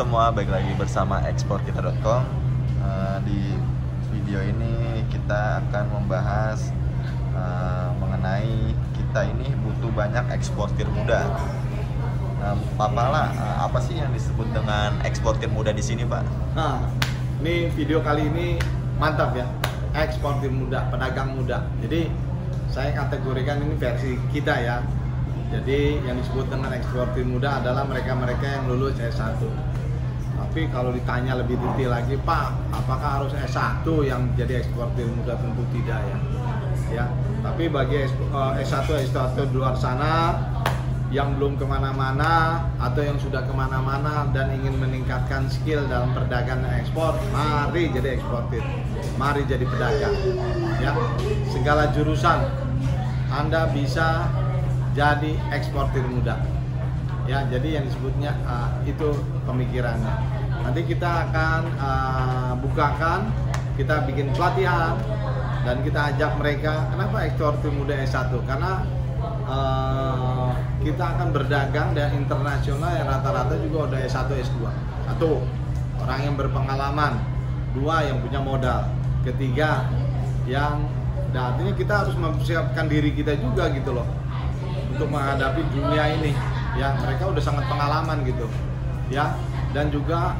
semua, balik lagi bersama eksporkita.com. Di video ini kita akan membahas mengenai kita ini butuh banyak eksportir muda. Pak Pala, apa sih yang disebut dengan eksportir muda di sini, Pak? Nah, ini video kali ini mantap ya, eksportir muda, pedagang muda. Jadi saya kategorikan ini versi kita ya. Jadi yang disebut dengan eksportir muda adalah mereka-mereka yang lulus S1. Tapi kalau ditanya lebih detail lagi, Pak, apakah harus S1 yang jadi eksportir muda? Tentu tidak ya. Tapi bagi S1 di luar sana yang belum kemana-mana atau yang sudah kemana-mana dan ingin meningkatkan skill dalam perdagangan dan ekspor, mari jadi eksportir, mari jadi pedagang. Ya, segala jurusan Anda bisa jadi eksportir muda. Ya, jadi yang disebutnya itu pemikirannya. Nanti kita akan bukakan, kita bikin pelatihan dan kita ajak mereka. Kenapa eksportir muda S1? Karena kita akan berdagang dan internasional yang rata-rata juga udah S1, S2. Satu, orang yang berpengalaman. Dua, yang punya modal. Ketiga, yang artinya kita harus mempersiapkan diri kita juga gitu loh untuk menghadapi dunia ini ya. Mereka udah sangat pengalaman gitu ya, dan juga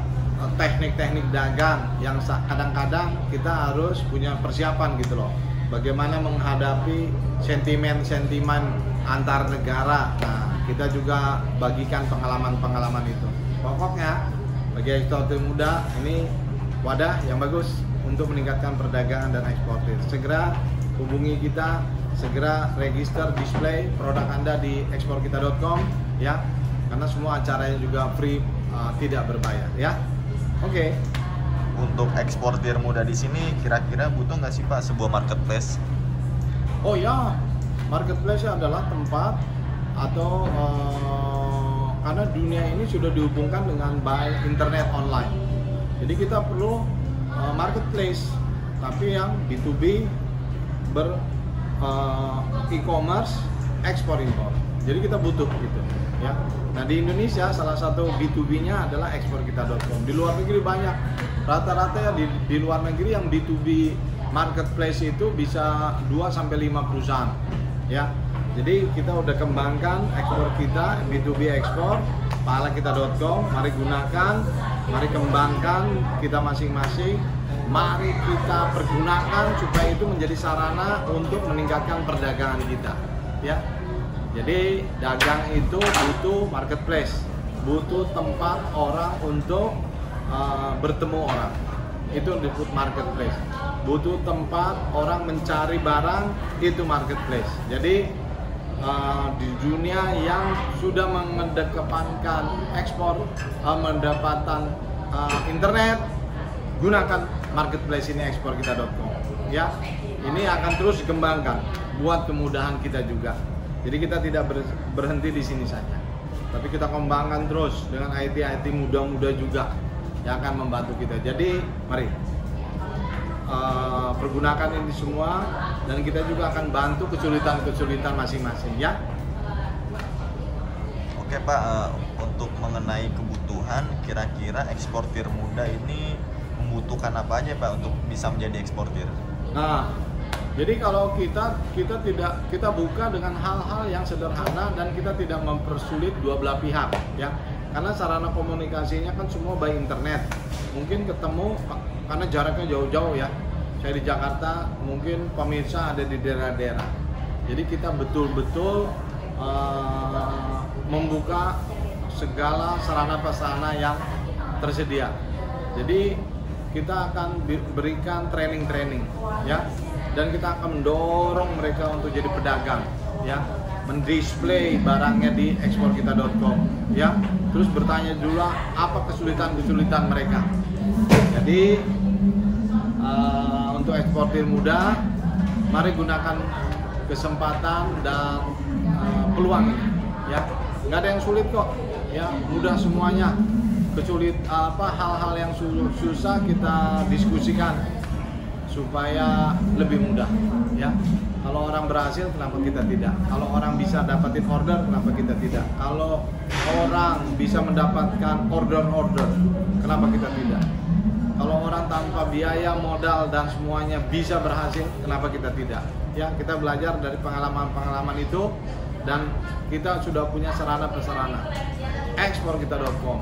teknik-teknik dagang yang kadang-kadang kita harus punya persiapan gitu loh, bagaimana menghadapi sentimen-sentimen antar negara. Nah, kita juga bagikan pengalaman-pengalaman itu. Pokoknya bagi eksportir muda ini wadah yang bagus untuk meningkatkan perdagangan dan eksportir. Segera hubungi kita, segera register display produk Anda di eksporkita.com ya, karena semua acaranya juga free, tidak berbayar ya. Oke. Untuk eksportir muda di sini kira-kira butuh nggak sih, Pak, sebuah marketplace? Oh ya, marketplace adalah tempat atau karena dunia ini sudah dihubungkan dengan by internet online. Jadi kita perlu marketplace, tapi yang B2B e-commerce, ekspor impor. Jadi kita butuh gitu ya. Nah, di Indonesia salah satu B2B-nya adalah eksporkita.com. Di luar negeri banyak. Rata-rata ya di luar negeri yang B2B marketplace itu bisa 2 sampai 5 perusahaan ya. Jadi kita udah kembangkan ekspor kita, B2B ekspor, palakita.com. Mari gunakan, mari kembangkan kita masing-masing. Mari kita pergunakan supaya itu menjadi sarana untuk meningkatkan perdagangan kita ya. Jadi dagang itu butuh marketplace, butuh tempat orang untuk bertemu orang, itu disebut marketplace. Butuh tempat orang mencari barang, itu marketplace. Jadi di dunia yang sudah mengedepankan ekspor, mendapatkan internet, gunakan marketplace ini eksporkita.com ya. Ini akan terus dikembangkan buat kemudahan kita juga. Jadi kita tidak berhenti di sini saja, tapi kita kembangkan terus dengan IT muda-muda juga yang akan membantu kita. Jadi mari pergunakan ini semua, dan kita juga akan bantu kesulitan-kesulitan masing-masing ya. Oke, Pak, untuk mengenai kebutuhan, kira-kira eksportir muda ini membutuhkan apa aja, Pak, untuk bisa menjadi eksportir? Nah, jadi kalau kita buka dengan hal-hal yang sederhana dan kita tidak mempersulit dua belah pihak ya. Karena sarana komunikasinya kan semua by internet. Mungkin ketemu karena jaraknya jauh-jauh ya. Saya di Jakarta, mungkin pemirsa ada di daerah-daerah. Jadi kita betul-betul membuka segala sarana-prasarana yang tersedia. Jadi kita akan berikan training ya, dan kita akan mendorong mereka untuk jadi pedagang ya, mendisplay barangnya di eksporkita.com ya, terus bertanya dulu apa kesulitan mereka. Jadi untuk eksportir muda, mari gunakan kesempatan dan peluang ini ya. Nggak ada yang sulit kok ya, mudah semuanya. Hal-hal yang susah kita diskusikan. supaya lebih mudah ya. Kalau orang berhasil, kenapa kita tidak? Kalau orang bisa dapatin order, kenapa kita tidak? Kalau orang bisa mendapatkan order, kenapa kita tidak? Kalau orang tanpa biaya, modal dan semuanya bisa berhasil, kenapa kita tidak? Ya, kita belajar dari pengalaman-pengalaman itu dan kita sudah punya sarana-prasarana. Exportkita.com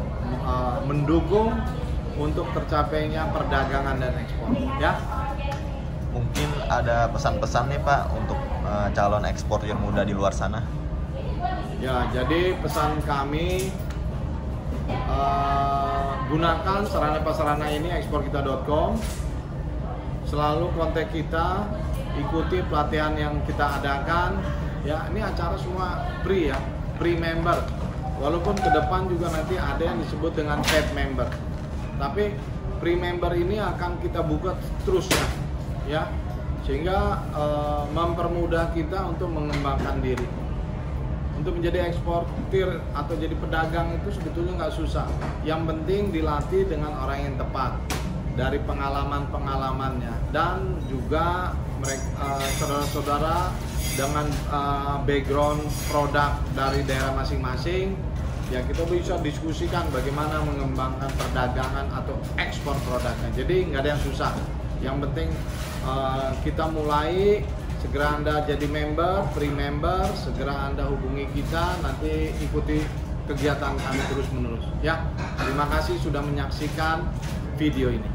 mendukung untuk tercapainya perdagangan dan ekspor ya. Mungkin ada pesan-pesan nih Pak untuk calon eksportir muda di luar sana. Ya, jadi pesan kami gunakan sarana-prasarana ini exportkita.com. Selalu kontak kita, ikuti pelatihan yang kita adakan. Ya, ini acara semua free ya, free member. Walaupun ke depan juga nanti ada yang disebut dengan paid member. Tapi free member ini akan kita buka terus ya, sehingga mempermudah kita untuk mengembangkan diri. Untuk menjadi eksportir atau jadi pedagang itu sebetulnya nggak susah. Yang penting dilatih dengan orang yang tepat, dari pengalaman-pengalamannya, dan juga mereka saudara-saudara dengan background produk dari daerah masing-masing. Ya, kita bisa diskusikan bagaimana mengembangkan perdagangan atau ekspor produknya. Jadi nggak ada yang susah. Yang penting kita mulai, segera Anda jadi member, free member, segera Anda hubungi kita, nanti ikuti kegiatan kami terus menerus. Ya, terima kasih sudah menyaksikan video ini.